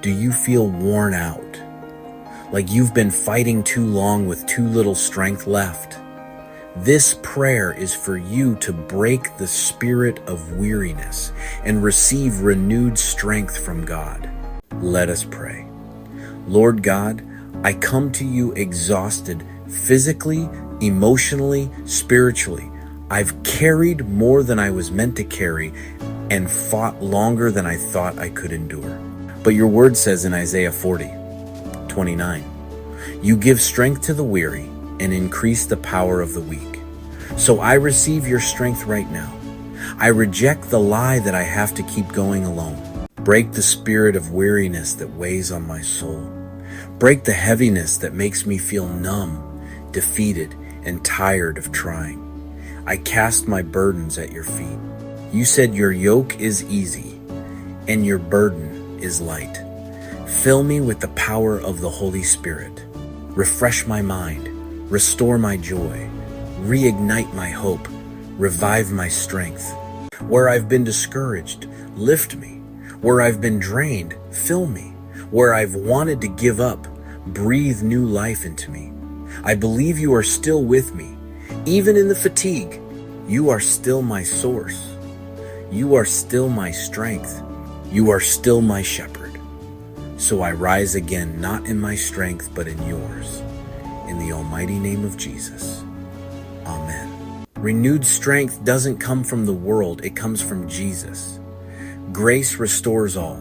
Do you feel worn out? Like you've been fighting too long with too little strength left? This prayer is for you to break the spirit of weariness and receive renewed strength from God. Let us pray. Lord God, I come to you exhausted physically, emotionally, spiritually. I've carried more than I was meant to carry and fought longer than I thought I could endure. But your word says in Isaiah 40:29, you give strength to the weary and increase the power of the weak. So I receive your strength right now. I reject the lie that I have to keep going alone. Break the spirit of weariness that weighs on my soul. Break the heaviness that makes me feel numb, defeated, and tired of trying. I cast my burdens at your feet. You said your yoke is easy and your burden is light. Fill me with the power of the Holy Spirit. Refresh my mind, restore my joy, reignite my hope, revive my strength. Where I've been discouraged, lift me. Where I've been drained, fill me. Where I've wanted to give up, breathe new life into me. I believe you are still with me. Even in the fatigue, you are still my source. You are still my strength. You are still my shepherd. So I rise again, not in my strength, but in yours. In the almighty name of Jesus. Amen. Renewed strength doesn't come from the world, it comes from Jesus. Grace restores all.